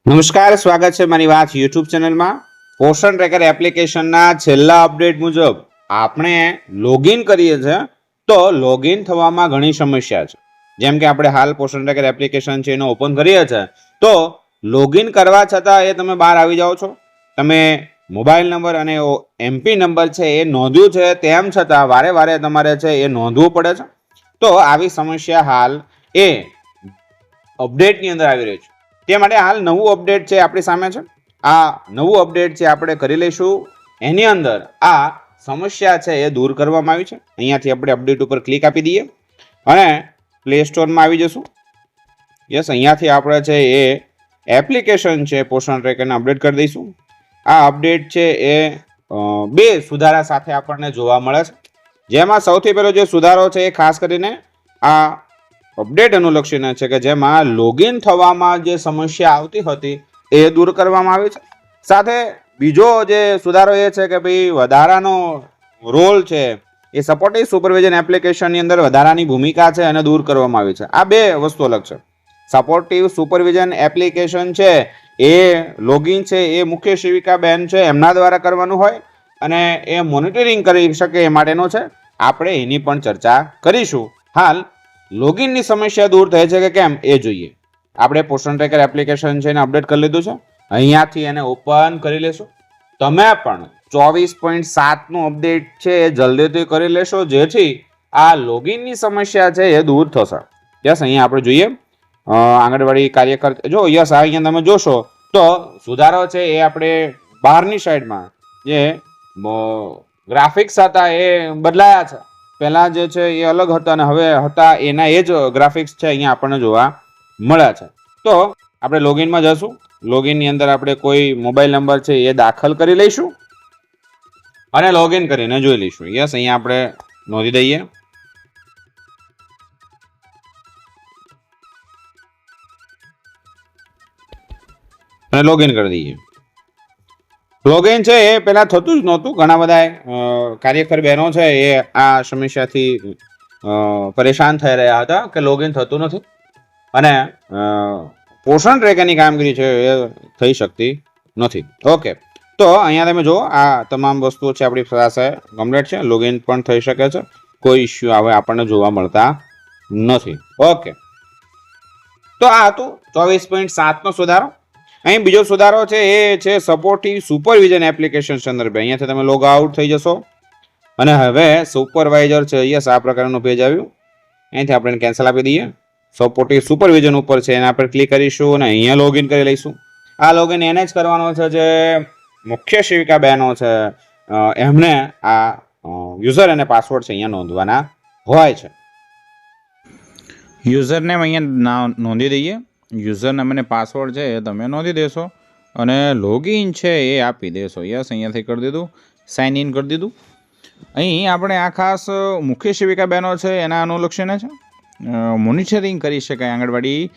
નમસ્કાર, સ્વાગત છે મારી વાત યુટ્યુબ ચેનલમાં. પોષણ ટ્રેકર એપ્લિકેશનના છેલ્લા અપડેટ મુજબ આપણે લોગિન કરીએ છીએ તો લોગિન થવામાં ઘણી સમસ્યા છે. જેમ કે આપણે હાલ પોષણ ટ્રેકર એપ્લિકેશન છે એનો ઓપન કરીએ છીએ તો લોગિન કરવા છતાં એ તમે બહાર આવી જાઓ છો. તમે મોબાઈલ નંબર અને એમપી નંબર છે એ નોંધ્યું છે તેમ છતાં વારે વારે તમારે છે એ નોંધવું પડે છે. તો આવી સમસ્યા હાલ એ અપડેટની અંદર આવી રહી છે. તે માટે હાલ નવું અપડેટ છે આપણી સામે છે. આ નવું અપડેટ છે આપણે કરી લઈશું. એની અંદર આ સમસ્યા છે એ દૂર કરવામાં આવી છે. અહીંયાથી આપણે અપડેટ ઉપર ક્લિક આપી દઈએ અને પ્લે સ્ટોરમાં આવી જશું. યસ, અહીંયાથી આપણે છે એ એપ્લિકેશન છે પોષણ ટ્રેકરને અપડેટ કરી દઈશું. આ અપડેટ છે એ બે સુધારા સાથે આપણને જોવા મળે છે. જેમાં સૌથી પહેલો જે સુધારો છે એ ખાસ કરીને આ અપડેટ અનુલક્ષીને છે કે જેમાં લોગિન થવામાં જે સમસ્યા આવતી હતી એ દૂર કરવામાં આવી છે. સાથે બીજો જે સુધારો એ છે કે ભાઈ વધારાનો રોલ છે એ સપોર્ટિવ સુપરવિઝન એપ્લિકેશનની અંદર વધારાની ભૂમિકા છે અને દૂર કરવામાં આવી છે. આ બે વસ્તુ અલગ છે. સપોર્ટિવ સુપરવિઝન એપ્લિકેશન છે એ લોગિન છે એ મુખ્ય સેવિકા બેન છે એમના દ્વારા કરવાનું હોય અને એ મોનિટરિંગ કરી શકે એ માટેનો છે. આપણે એની પણ ચર્ચા કરીશું. હાલ લોગિનની સમસ્યા દૂર થઈ છે કે કેમ એ જોઈએ. આપણે પોષણ ટ્રેકર એપ્લિકેશન છે એને અપડેટ કરી લીધું છે. અહીંયાથી એને ઓપન કરી લેશું. તમે પણ 24.7નું અપડેટ છે એ જલ્દીથી કરી લેશો જેથી આ લોગિનની સમસ્યા છે એ દૂર થશે. યસ, અહીંયા આપણે જોઈએ આંગણવાડી કાર્યકર જો યસ અહીંયા તમે જોશો તો સુધારો છે એ આપણે બહારની સાઈડમાં જે ગ્રાફિક્સ હતા એ બદલાયા છે. પહેલા જે છે એ અલગ હતા અને હવે હતા એના એ જ ગ્રાફિક્સ છે અહીંયા આપણને જોવા મળ્યા છે. તો આપણે લોગિનમાં જશું. લોગિનની અંદર આપણે કોઈ મોબાઈલ નંબર છે એ દાખલ કરી લઈશું અને લોગિન કરીને જોઈ લઈશું. યસ, અહીંયા આપણે નોંધી દઈએ. અને લોગિન કરી દઈએ. લોગિન છે એ પહેલા થતું જ નહોતું. ઘણા બધા કાર્યકર બહેનો છે એ આ સમસ્યાથી પરેશાન થઈ રહ્યા હતા કે લોગિન થતું નથી અને પોષણ ટ્રેકરની કામગીરી છે એ થઈ શકતી નથી. ઓકે, તો અહીંયા તમે જુઓ આ તમામ વસ્તુઓ છે આપણી પાસે કમ્પ્લીટ છે. લોગિન પણ થઈ શકે છે. કોઈ ઇસ્યુ હવે આપણને જોવા મળતા નથી. ઓકે, તો આ હતું 24.7નો સુધારો. અહીં બીજો સુધારો છે એ છે સપોર્ટિવ સુપરવિઝન એપ્લિકેશન સંદર્ભે. અહીંયાથી તમે લોગ આઉટ થઈ જશો અને હવે સુપરવાઇઝર છે યસ આ પ્રકારનું પેજ આવ્યું. અહીંથી આપણે કેન્સલ આપી દઈએ. સપોર્ટિવ સુપરવિઝન ઉપર છે એના પર ક્લિક કરીશું અને અહીંયા લોગિન કરી લઈશું. આ લોગિન એને જ કરવાનો છે જે મુખ્ય સેવિકા બહેનો છે એમને આ યુઝર અને પાસવર્ડ છે અહીંયા નોંધવાના હોય છે. યુઝરનેમ અહીંયા નોંધી દઈએ. યુઝરનેમ અને પાસવર્ડ છે એ તમે નોંધી દેશો અને લોગિન છે એ આપી દેશો. યસ, અહીંયાથી કરી દીધું. સાઇન ઇન કરી દીધું. અહીં આપણે આ ખાસ મુખ્ય સેવિકા બહેનો છે એના અનુલક્ષીને છે મોનિટરિંગ કરી શકાય. આંગણવાડી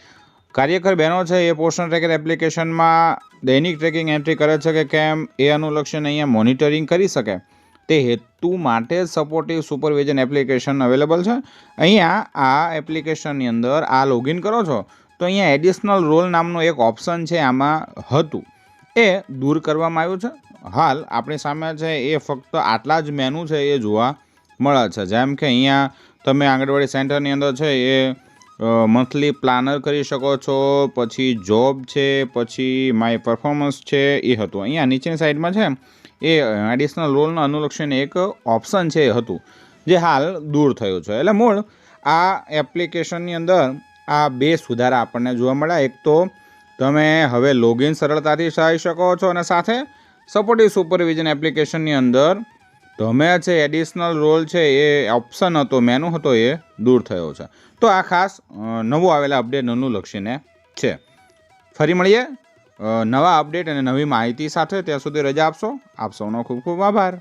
કાર્યકર બહેનો છે એ પોષણ ટ્રેકર એપ્લિકેશનમાં દૈનિક ટ્રેકિંગ એન્ટ્રી કરે છે કે કેમ એ અનુલક્ષીને અહીંયા મોનિટરિંગ કરી શકે તે હેતુ માટે સપોર્ટિવ સુપરવિઝન એપ્લિકેશન અવેલેબલ છે. અહીંયા આ એપ્લિકેશનની અંદર આ લોગિન કરો છો તો અહીંયા એડિશનલ રોલ નામનું એક ઓપ્શન છે આમાં હતું એ દૂર કરવામાં આવ્યું છે. હાલ આપણી સામે છે એ ફક્ત આટલા જ મેનુ છે એ જોવા મળે છે. જેમ કે અહીંયા તમે આંગણવાડી સેન્ટરની અંદર છે એ મંથલી પ્લાનર કરી શકો છો, પછી જોબ છે, પછી માય પરફોર્મન્સ છે એ હતું. અહીંયા નીચેની સાઈડમાં છે એ એડિશનલ રોલના અનુલક્ષીને એક ઓપ્શન છે એ હતું જે હાલ દૂર થયું છે. એટલે મૂળ આ એપ્લિકેશનની અંદર આ બે સુધારા આપણને જોવા મળ્યા. એક તો તમે હવે લોગિન સરળતાથી થઈ શકો છો અને સાથે સપોર્ટિવ સુપરવિઝન એપ્લિકેશનની અંદર તમે છે એડિશનલ રોલ છે એ ઓપ્શન હતો, મેનુ હતો એ દૂર થયો છે. તો આ ખાસ નવું આવેલા અપડેટ અનુલક્ષીને છે. ફરી મળીએ નવા અપડેટ અને નવી માહિતી સાથે. ત્યાં સુધી રજા આપશો. આપ સૌનો ખૂબ ખૂબ આભાર.